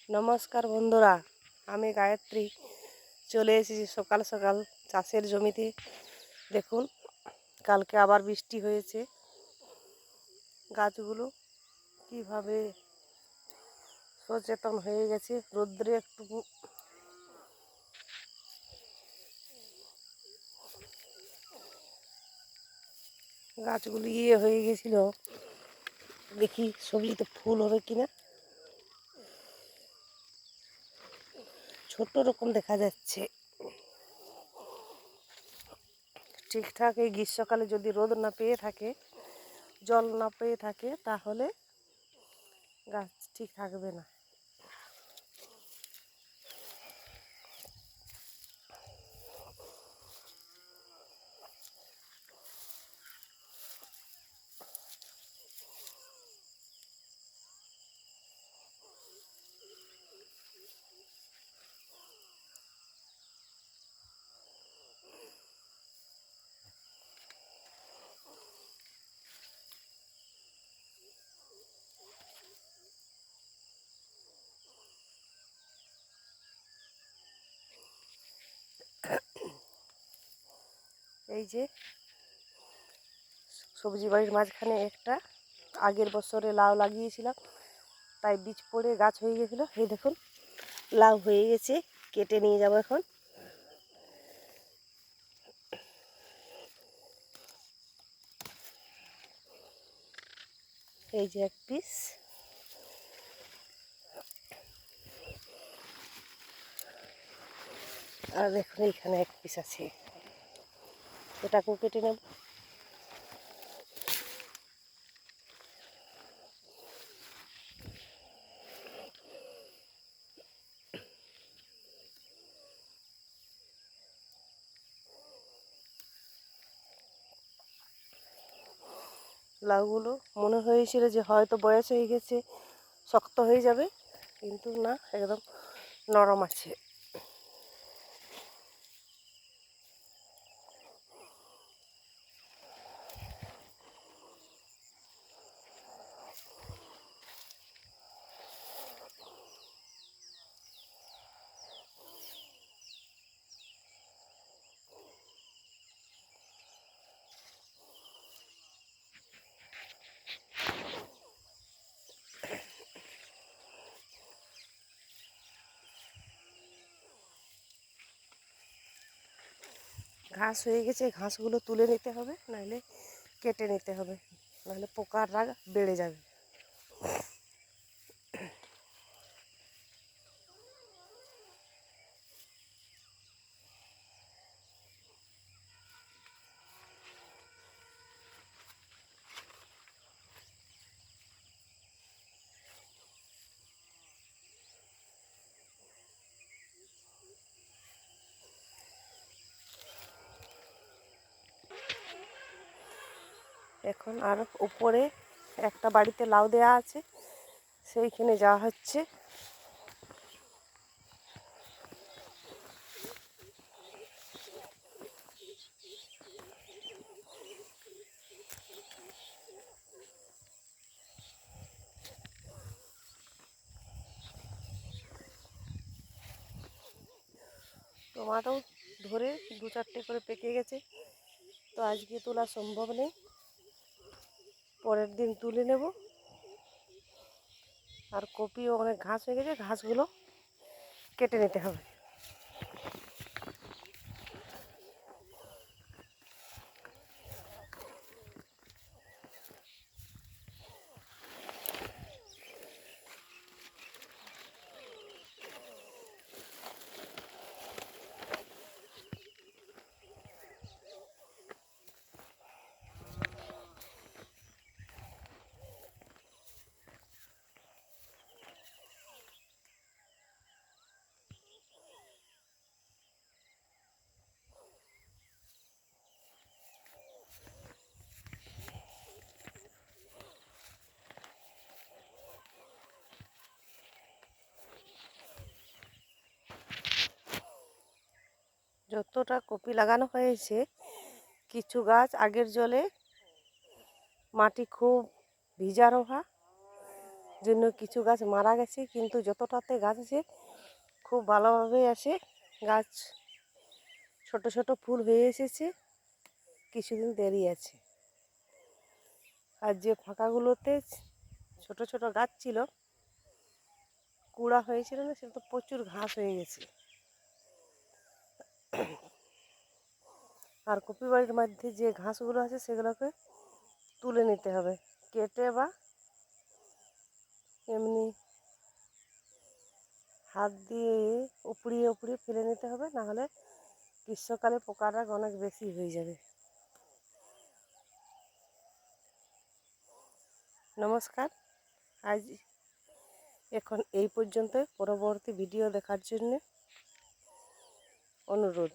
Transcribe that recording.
নমস্কার বন্ধুরা, আমি গায়ত্রী চলে এসেছি সকাল সকাল চাষের জমিতে। দেখুন, কালকে আবার বৃষ্টি হয়েছে, গাছগুলো কিভাবে সচেতন হয়ে গেছে। রোদ্রে একটু গাছগুলো হয়ে গেছিল, দেখি সবজিতে ফুল হবে কিনা। ছোট রকম দেখা যাচ্ছে। ঠিকঠাক এই গ্রীষ্মকালে যদি রোদ না পেয়ে থাকে, জল না পেয়ে থাকে, তাহলে গাছ ঠিক থাকবে না। এই যে সবজি বাড়ির মাঝখানে একটা আগের বছরে লাউ লাগিয়েছিলাম, তাই বীজ পড়ে গাছ হয়ে গেছিলো। এই দেখুন, লাউ হয়ে গেছে, কেটে নিয়ে যাব এখন। এই যে এক পিস, আর দেখুন এইখানে এক পিস আছে, এটাকেও কেটে নেব। লাউগুলো মনে হয়েছিল যে হয়তো বয়স হয়ে গেছে, শক্ত হয়ে যাবে, কিন্তু না, একদম নরম আছে। ঘাস হয়ে গেছে, ঘাসগুলো তুলে নিতে হবে, নাহলে কেটে নিতে হবে, নাহলে পোকার রাগ বেড়ে যাবে। এখন আর উপরে একটা বাড়িতে লাউ দেয়া আছে, সেইখানে যাওয়া হচ্ছে। টমাটো ধরে 2-4টে করে পেকে গেছে, তো আজকে তোলা সম্ভব নেই, পরের দিন তুলে নেব। আর কপিও অনেক ঘাস হয়ে গেছে, ঘাসগুলো কেটে নিতে হবে। যতটা কপি লাগানো হয়েছে, কিছু গাছ আগের জলে মাটি খুব ভিজা রোহা, জন্য কিছু গাছ মারা গেছে, কিন্তু যতটাতে গাছ আছে খুব ভালোভাবেই আছে। গাছ ছোট ছোট ফুল হয়ে এসেছে, কিছুদিন দেরি আছে। আর যে ফাঁকাগুলোতে ছোট ছোট গাছ ছিল, কুড়া হয়েছিল না, সেটা তো প্রচুর ঘাস হয়ে গেছে। আর কপি বাড়ির মধ্যে যে ঘাসগুলো আছে সেগুলোকে তুলে নিতে হবে, কেটে বা এমনি হাত দিয়ে উপড়িয়ে উপড়িয়ে ফেলে নিতে হবে, না হলে গ্রীষ্মকালে পোকাটা অনেক বেশি হয়ে যাবে। নমস্কার, আজ এখন এই পর্যন্ত। পরবর্তী ভিডিও দেখার জন্য অনুরোধ।